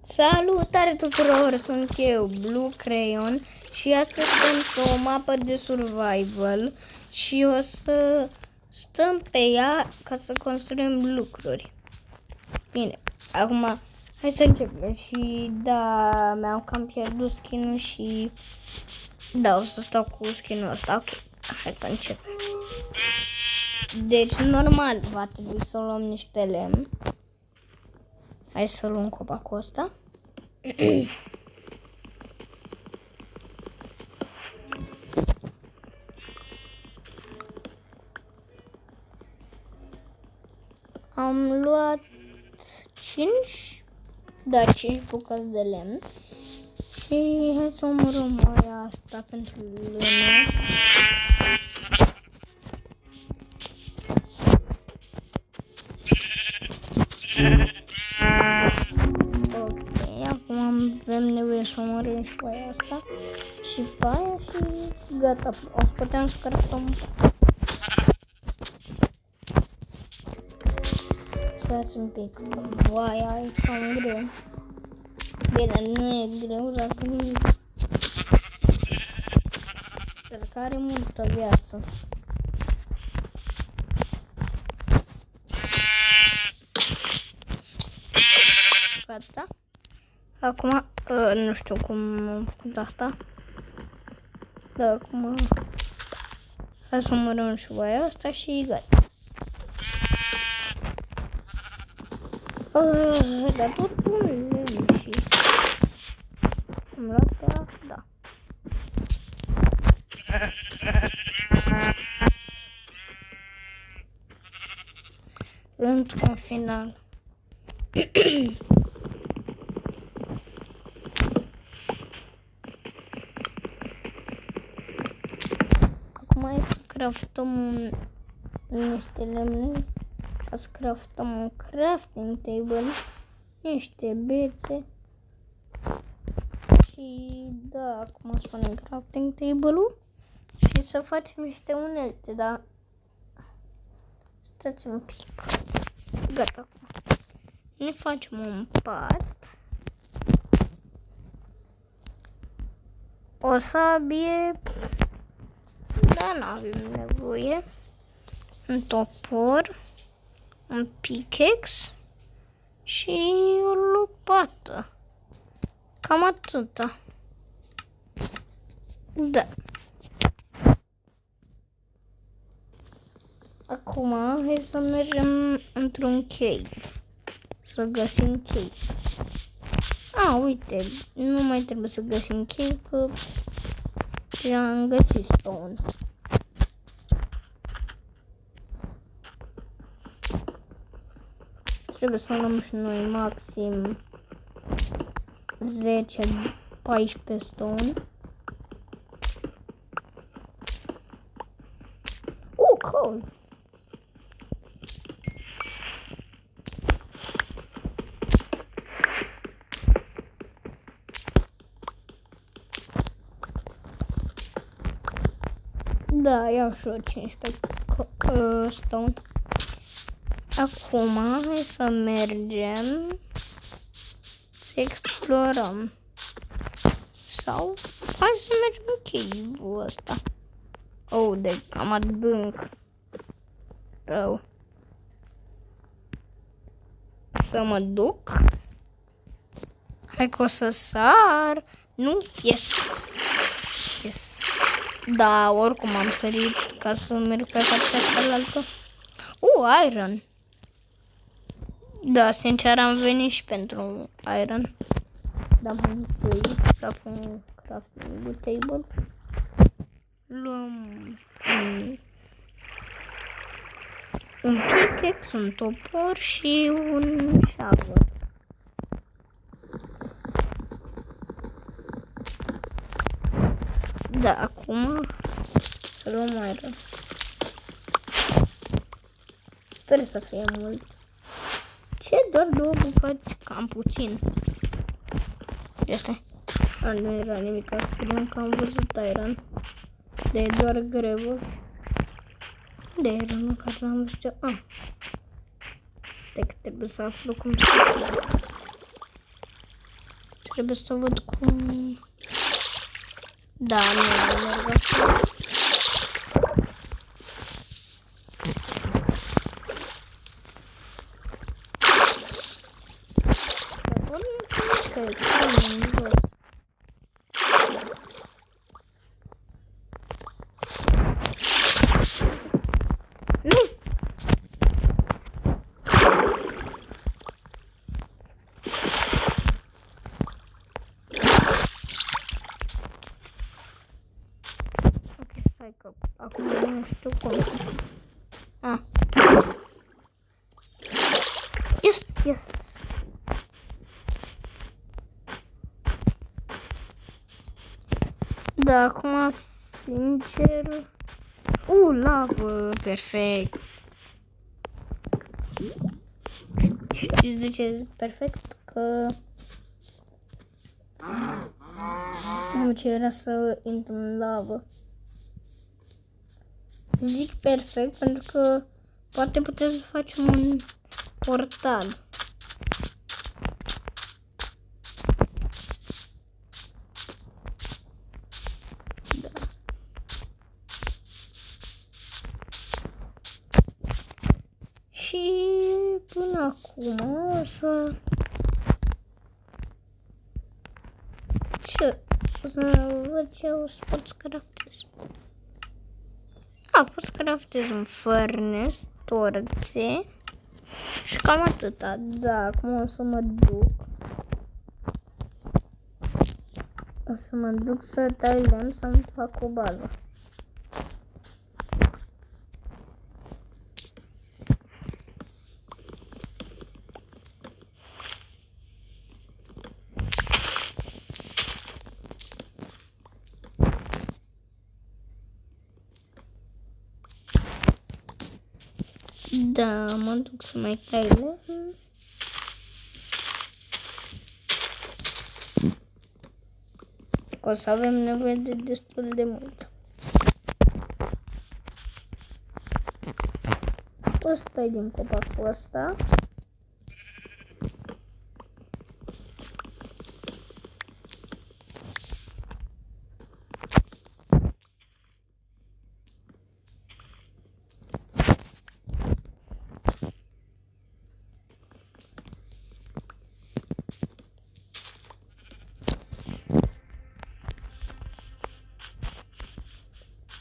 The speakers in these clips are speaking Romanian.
Salutare tuturor, sunt eu, Blue Crayon, și astăzi suntem pe o mapă de survival și o să stăm pe ea ca să construim lucruri. Bine, acum hai să începem. Și da, mi-am cam pierdut skin-ul și da, o să stau cu skin-ul ăsta. Ok, hai să începem. Deci normal va trebui să luăm niște lemn. Hai să luăm copacul ăsta. Am luat 5, da, 5 bucăți de lemn. Și hai să omorâm aia asta pentru lemn. Ok, acum avem nevoie să omorâm și aia asta și pe aia și gata. O să putem să craftăm. Stați un pic. Vai, e cam greu. Bine, nu e greu, dacă nu... Cred că are multă viață. Gata. Acum, nu știu cum am făcut asta. Dar acum... Hai să omorâm și voia asta și gata. Dar tot un lemn și... Am luat pe ăla? Da. Într-un final. Acum hai să craftăm niște lemne. Ca să craftăm un crafting table, niște bețe și da, acum spunem crafting table-ul și să facem niște unelte, dar stați un pic. Gata, acum ne facem un pat, o sabie, dar nu avem nevoie, un topor, un pickaxe și o lopată. Cam atâta. Da. Acum hai să mergem într-un cave. Să găsim cave. Uite, nu mai trebuie să găsim cave, că am găsit stone. Trebuie să luăm și noi maxim 10-14 stone. Cool! Da, iau și eu 15 stone. Acum hai să mergem să explorăm. Sau hai să mergem în cave-ul ăsta. Deci am adânc. Rău. Să mă duc. Hai că o să sar. Nu? Yes. Da, oricum am sărit ca să merg pe partea cealaltă. Iron. Da, sincer am venit și pentru iron. Dar mai întâi să pun crafting table. Luăm un pickaxe, un topor și un shovel. Da, acum să luăm iron. Sper să fie mult. Ce? Doar 2 bucăți? Cam puțin. Este. Nu era nimic, credeam că am văzut iron. De doar grevă. De iron care l-am văzut eu. Cred că trebuie să aflu cum să... Trebuie să văd cum... Da, nu merg așa. Acum nu știu cum. Ah. Yes, yes. Da, acum, sincer... lavă, perfect. Știți de ce zic perfect? Că... nu ce era să intru în lavă. Zic perfect pentru că poate putem să facem un portal. Da. Și până acum o să... o să văd ce o să pot să craftez. Pot să craftez un furnace, torțe și cam atâta. Da, acum o să mă duc. O să mă duc să tai lemn să-mi fac o bază. Da, mă duc să mai tai lemn. O să avem nevoie de destul de mult. O să tai din copacul ăsta.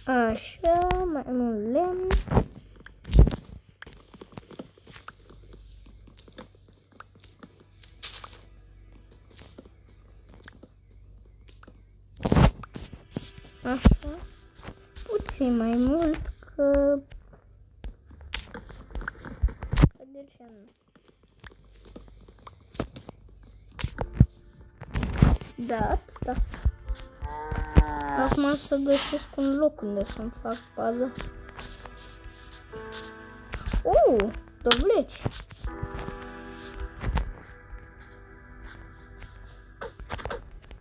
Așa, mai mult lemn. Așa, puțin mai mult că de ce nu? Da, da. Acum să găsesc un loc unde să-mi fac bază. Dovleci.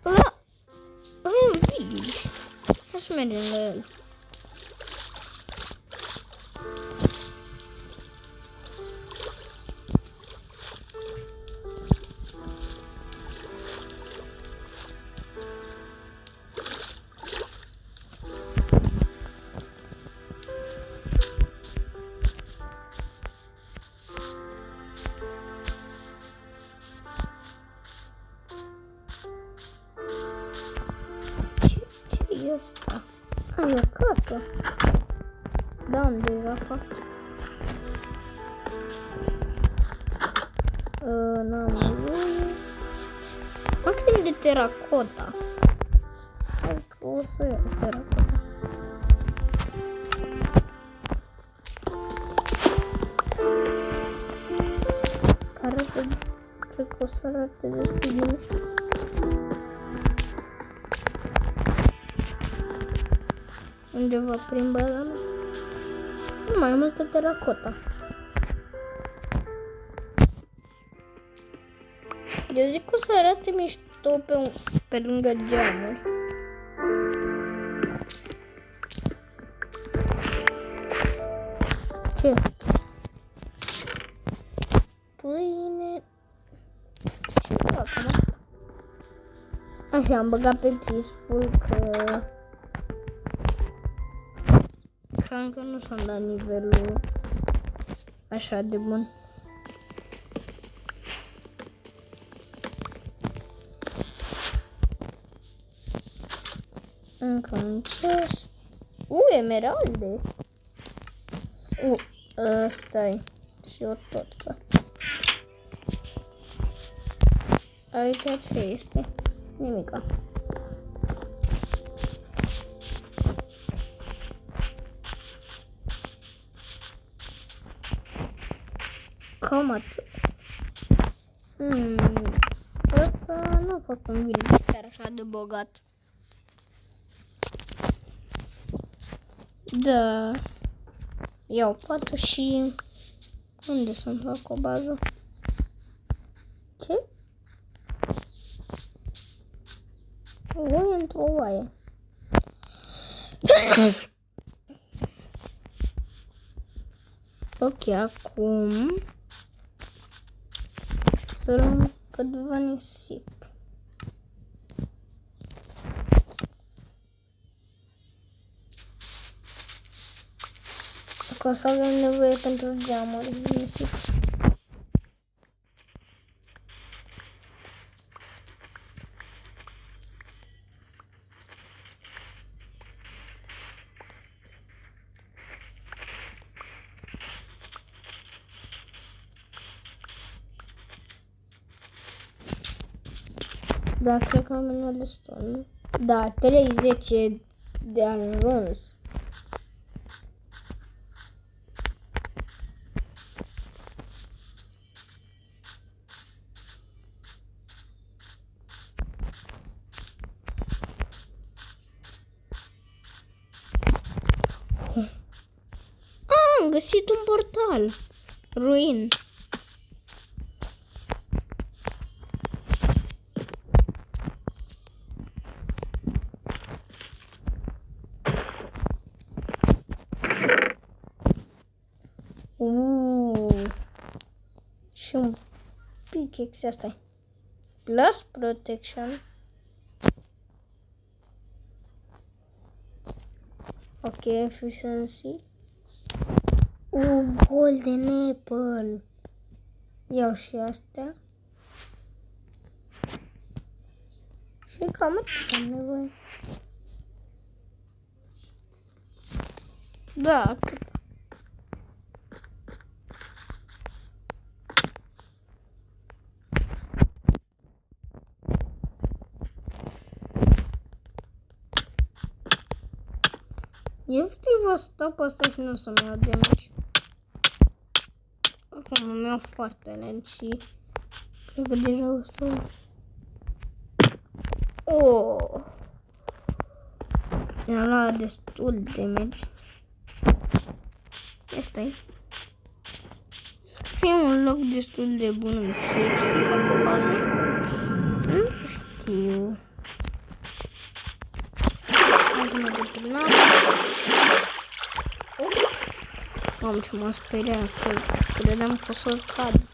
Ăla e un village. Hai să mergem la el. Ce e asta? E o casă. Da, am deja făcut. N-am nevoie. Maxim de teracota. Hai că o să iau teracota. Arată, cred că o să arate destul de mișto. Undeva prin baza mea. Nu mai multă teracota. Eu zic că o să arate mișto pe lângă geamuri. Ce este? Pâine. Ce fac, mă? Așa, am băgat pe peaceful că încă nu s-am dat nivelul așa de bun. Încă un chest. Emeralde. Ăsta-i. Și o torță. Aici ce este? Nimica. Cam atât. Ăsta nu a fost un video chiar așa de bogat. Da. Iau 4 și... Unde să-mi fac o bază? Ce? Voi într-o oaie. Ok, acum să luăm câteva nisip. Că o să avem nevoie pentru geamuri de nisip. Da, cred că am menut destul. Da, 30 de ajuns. Am găsit un portal. Ruin. Și un pickaxe asta. Plus protection. Ok, efficiency. Golden apple. Iau și astea. Și cam atât am nevoie. Da, atât. Efectiv o să stau pe asta și nu o să-mi iau damage. Acum îmi iau foarte lent și cred că deja o să... Mi-a luat destul de damage. Asta-i. Fie un loc destul de bun în ce să fac o bază. Nu știu. Hai să mă duc prin apă. Mamă, ce m-a speriat, că credeam că o să cad.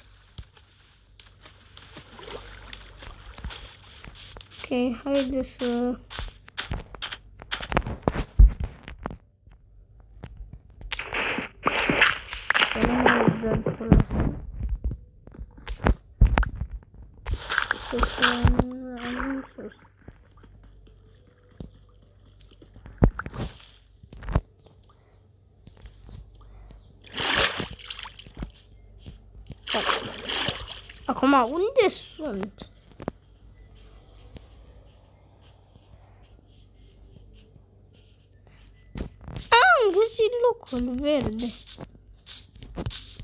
Ok, haide să... Să nu mai dăm pe ăsta. Să am sus. Acum, unde sunt? Am găsit locul verde.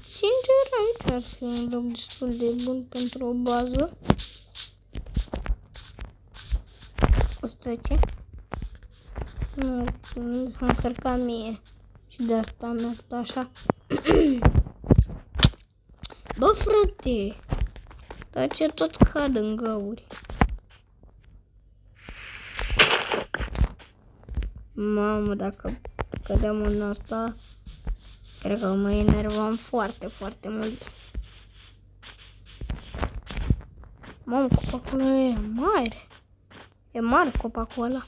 Sincer, aici ar fi un loc destul de bun pentru o bază. Asta ce? Nu s-a încărcat mie. Și de asta mi-a stat așa. Bă, frate! Dar ce tot cad în găuri? Mamă, dacă cădeam în asta, cred că mă enervam foarte, foarte mult. Mamă, copacul e mare. E mare copacul ăla.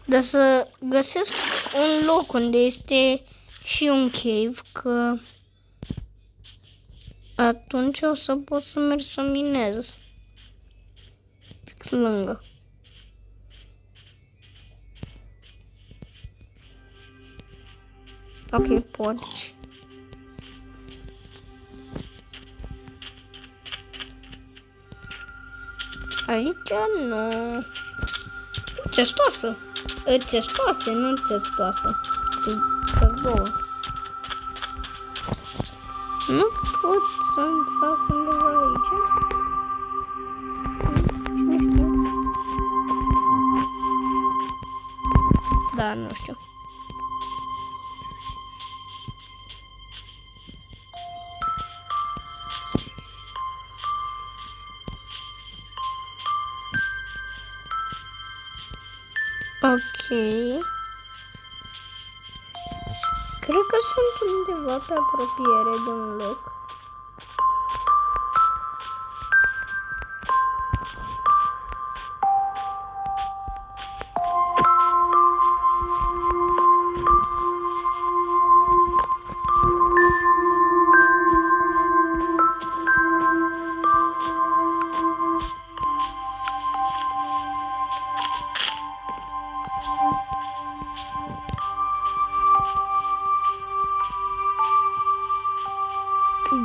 Dar să găsesc un loc unde este și un cave, că atunci o să pot să merg să minez. Fix lângă. Ok, porci. Aici nu. Testoasă. Testoase, nu testoasă. Că două. Nu pot să-mi fac undeva aici. Cine știe? Da, nu știu. Ok. Cred că sunt undeva pe apropiere de un loc.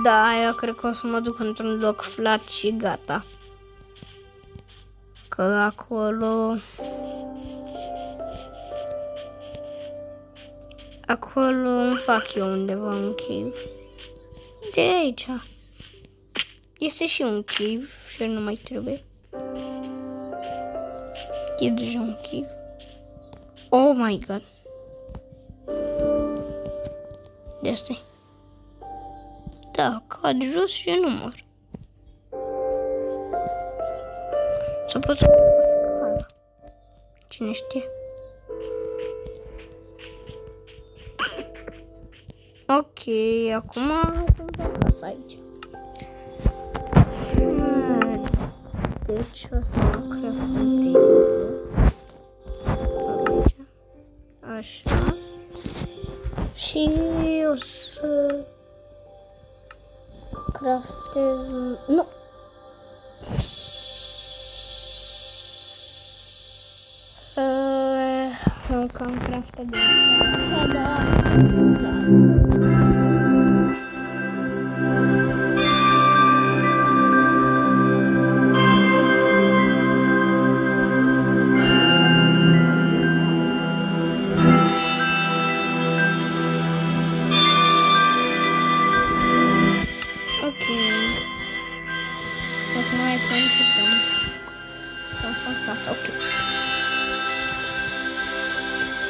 Da, eu cred că o să mă duc într-un loc flat și gata. Că acolo... Acolo îmi fac eu undeva un cave. De aici. Este și un cave și nu mai trebuie. E deja un cave. Oh my god. De asta. Da, cad jos și nu mor. Să pot să scala. Cine știe. Ok, acum sunt acasă aici. Deci o să mă craft aici. Așa. Și o să craftez... Nu! Încă am craftat de asta. Da.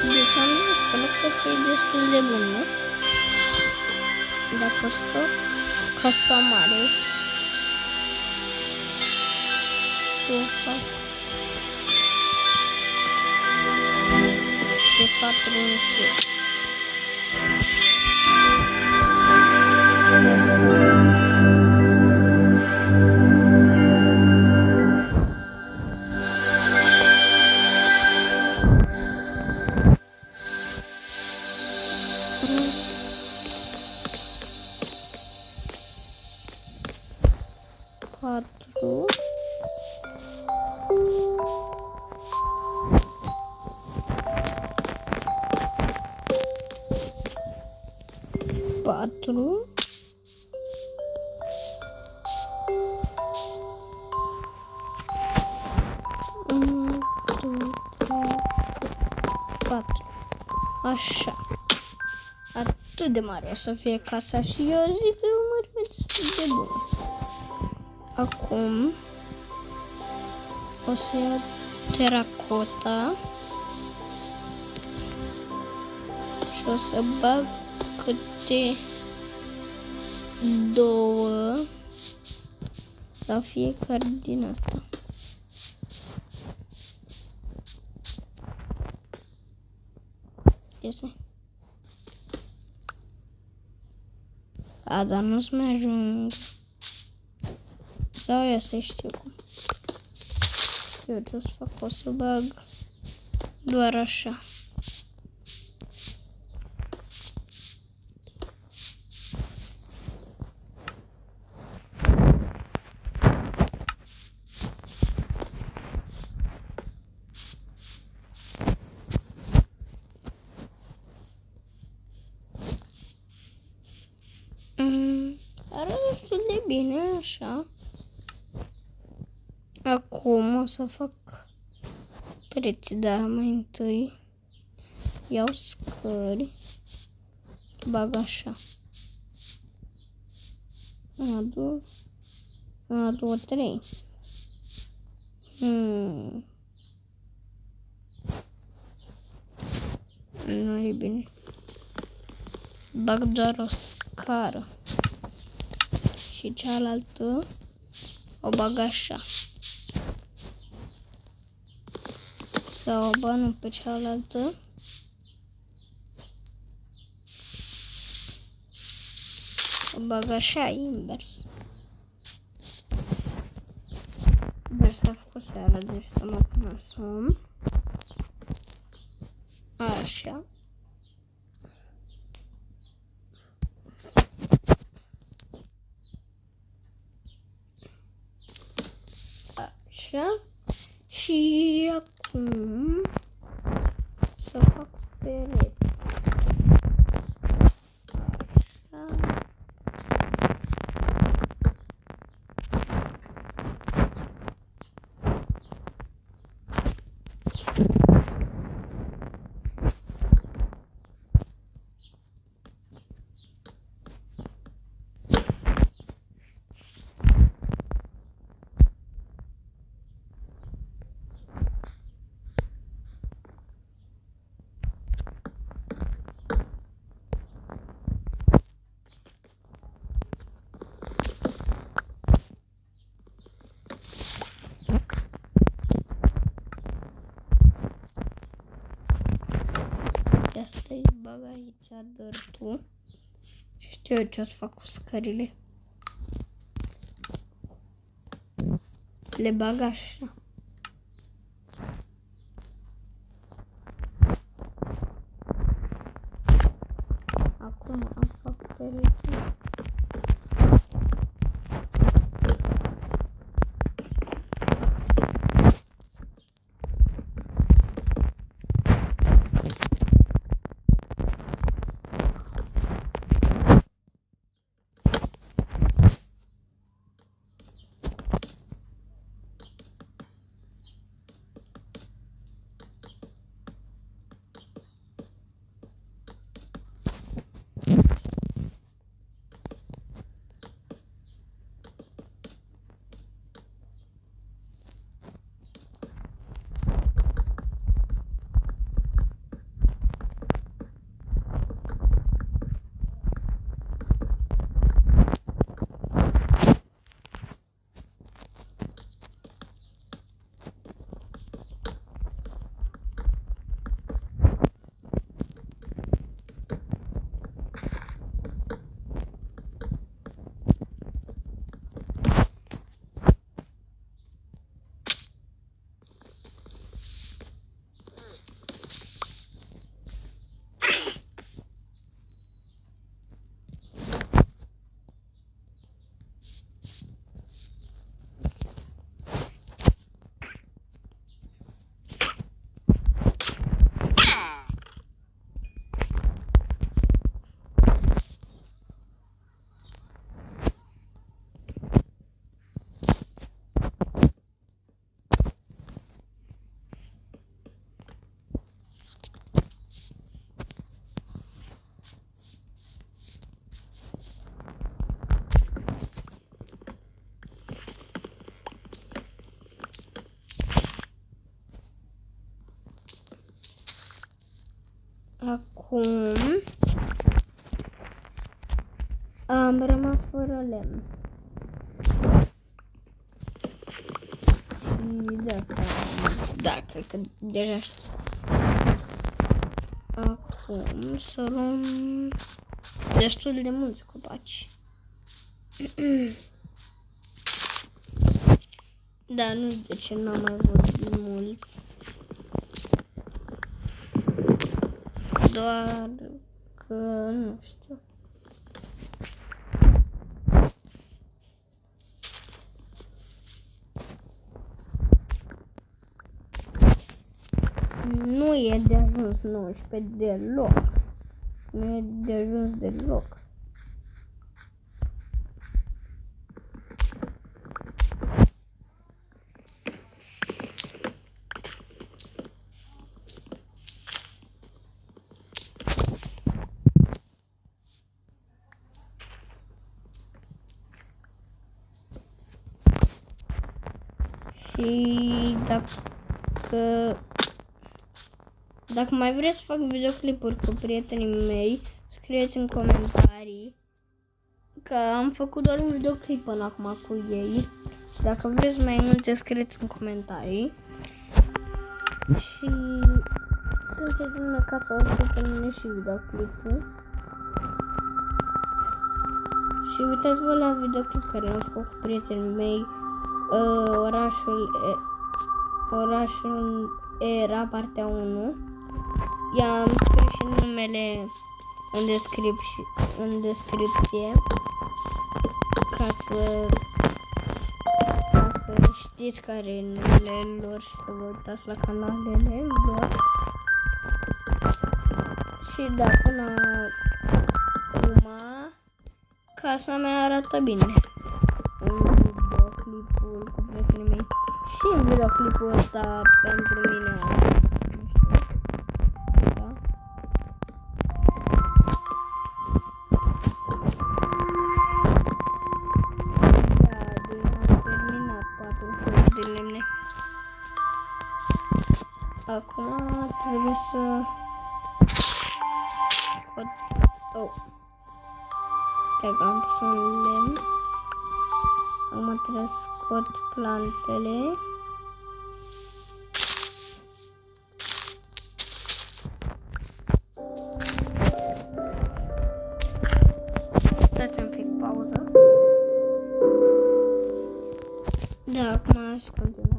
Deci am zis că lucrul e destul de bun, nu? Dacă fac casa mare și o fac de 4 niște. Patru. Așa. Atât de mare o să fie casa și eu zic că e o mărime destul de bună. Acum o să iau teracota și o să bag câte 2 la fiecare din asta. Iese. A, dar nu-ți mai ajung. Sau eu să știu cum. Eu ce o să fac, o să bag doar așa. Arată destul de bine, așa. Acum o să fac pereți, dar mai întâi iau scări, bag așa. 1, 2, 3. Nu e bine. Bag doar o scară. Și cealaltă o bag așa. Sau o bag pe cealaltă. O bag așa, invers. Dar s-a făcut seara, deci să mă asum. Așa. Așa. Și acum să fac pereți. Așa. Asta îi bag aici dărtul. Știu eu ce o să fac cu scările. Le bag așa. Acum am fac pereții. Acum am rămas fără lemn. Și de asta, da, cred că deja știți. Acum să luăm Destul de mulți copaci. Da, nu știu de ce n-am mai văzut mult. Doar că nu știu. Nu e de ajuns 19 deloc. Nu e de ajuns deloc. Și dacă mai vreți să fac videoclipuri cu prietenii mei, scrieți în comentarii că am făcut doar un videoclip până acum cu ei. Dacă vreți mai multe, scrieți în comentarii. Și sunteți în acasă, o să termine și videoclipul. Și uitați-vă la videoclip care l-am făcut cu prietenii mei. Orașul era partea 1. I-am scris și numele în descripție ca să știți care e numele lor și să vă uitați la canalele lor. Și da, până acum casa mea arată bine în videoclipul cu prietenii mei. Și în videoclipul ăsta pentru mine acum trebuie să scot... Stai că am pus un lemn. Acum trebuie să scot plantele. Stați un pic pauză. Da, acum să continuăm.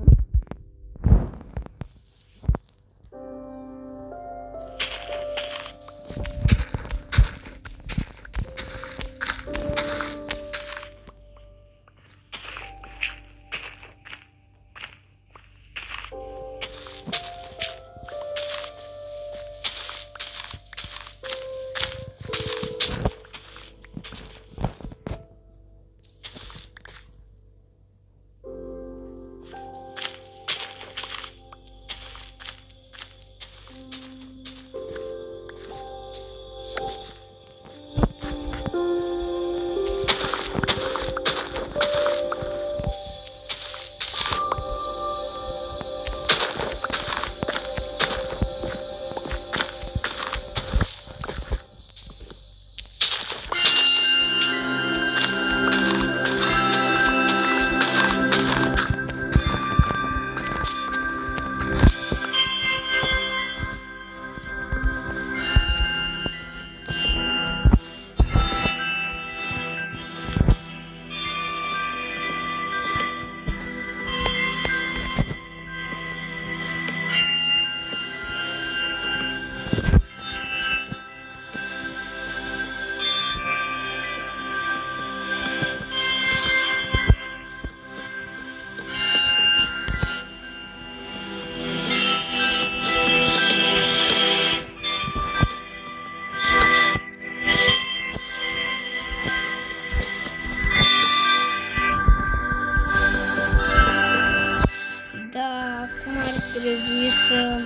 Trebuie să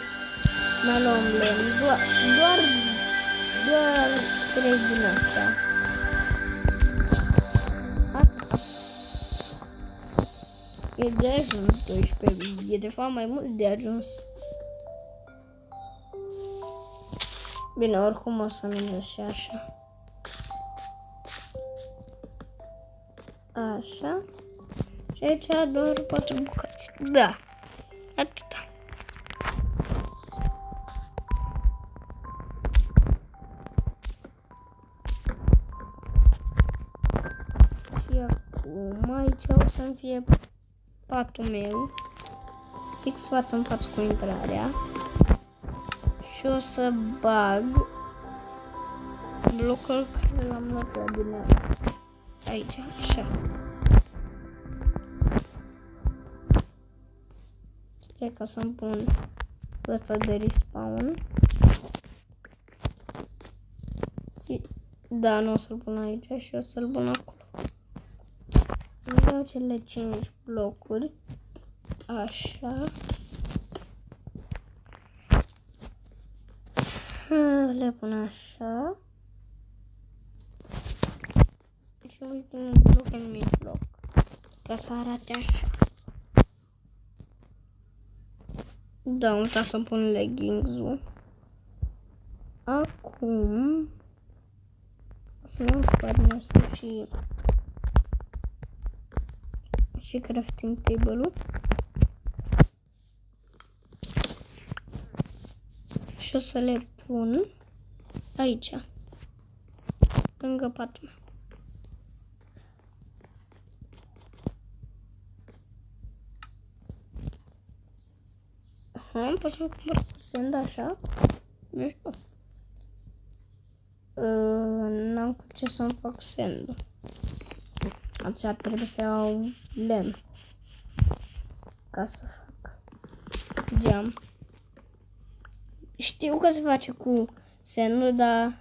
mă luăm lemn, doar 3 din astea. E de ajuns 12, e de fapt mai mult de ajuns. Bine, oricum o să minus și așa. Așa. Și aici doar 4 bucăți. Da. Atâta. o să-mi fie patul meu, fix față în față cu intrarea. Și o să bag blocul care l-am luat la din aici, așa. Stai ca să-mi pun ăsta de respawn. Da, nu o să-l pun aici și o să-l pun acolo. Îmi dau cele 5 blocuri. Așa. Le pun așa. Și ultimul bloc în mijloc. Ca să arate așa. Da, am uitat să pun leggings-ul. Acum o să luăm furnace-ul și crafting table-ul. Și o să le pun aici, lângă patul meu. Pot să cumpăr cu send așa? Nu știu. N-am cu ce să-mi fac send. Atunci trebuie să iau lemn ca să fac geam. Știu că se face cu sendul, dar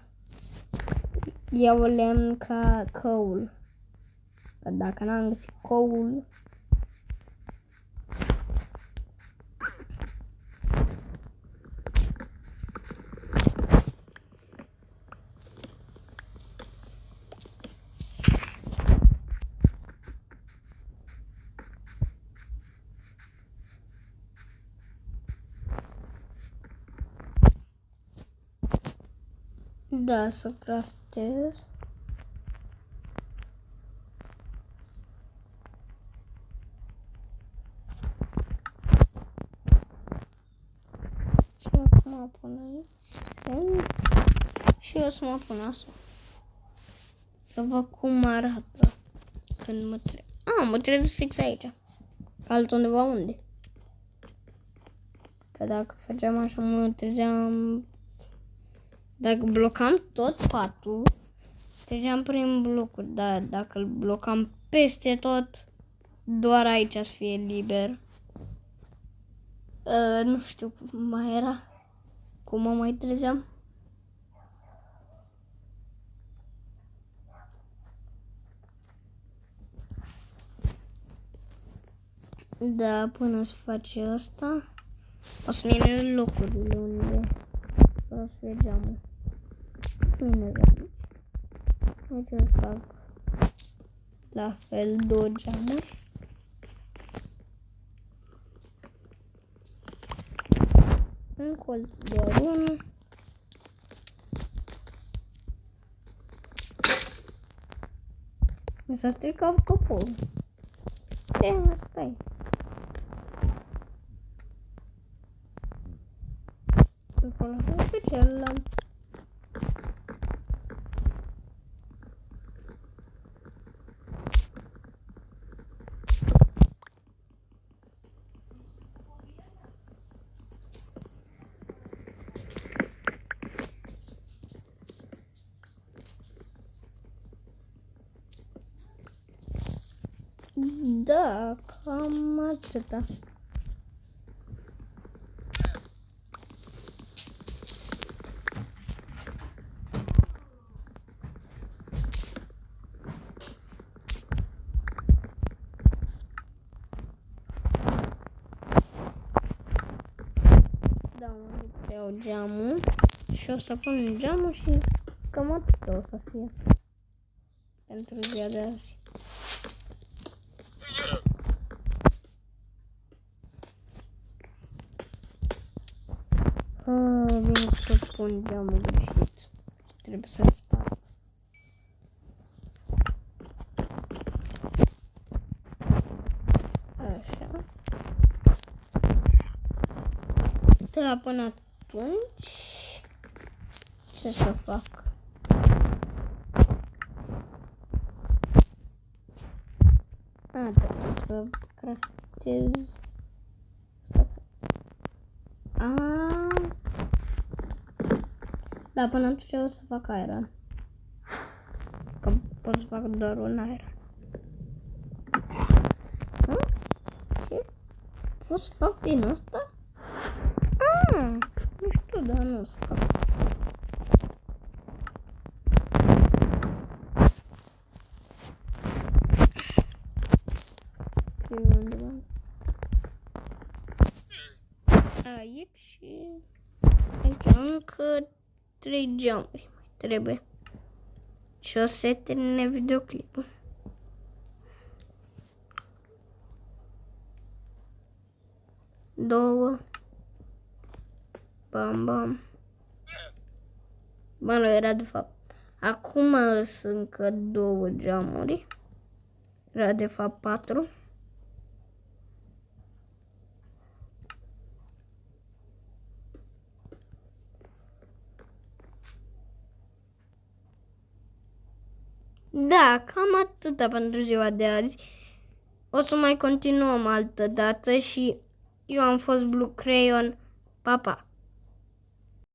iau lemn ca coal. Dacă n-am găsit coal, da, să craftez. Și acum pun aici. Și o să mă pun asta. Să văd cum arată când mă trec. Mă trezesc fix aici. Altundeva unde? Că dacă făceam așa, mă trezeam. Dacă blocam tot patul, treceam prin blocuri, dar dacă îl blocam peste tot, doar aici să fie liber. Nu știu cum mai era, cum mă mai trezeam. Da, până se face asta, o să mine locurile unde o să fie geamul. Mine de aici. Aici o să fac la fel 2 geamuri. În colț doar unul. Mi s-a stricat coporul. Asta e. Îl folosesc pe celălalt. Da, cam atâta. Da, mă duc să iau geamul și o să pun geamul și cam atâta o să fie pentru ziua de azi. Bine că tot pun geamul greșit. Trebuie să-l sparg. Așa. Da, până atunci ce să fac? Trebuie să craftez. Da, până atunci o să fac iron. Că pot să fac doar un iron. Ce? Pot să fac din asta? Nu știu, dar nu o să fac. Aici și aici încă 3 geamuri mai trebuie. Și o să termine videoclipul. Două. Bam, bam. Bă, nu era de fapt. Acum sunt încă 2 geamuri. Era de fapt 4. Da, cam atâta pentru ziua de azi. O să mai continuăm altă dată și eu am fost Blue Crayon. Pa, pa!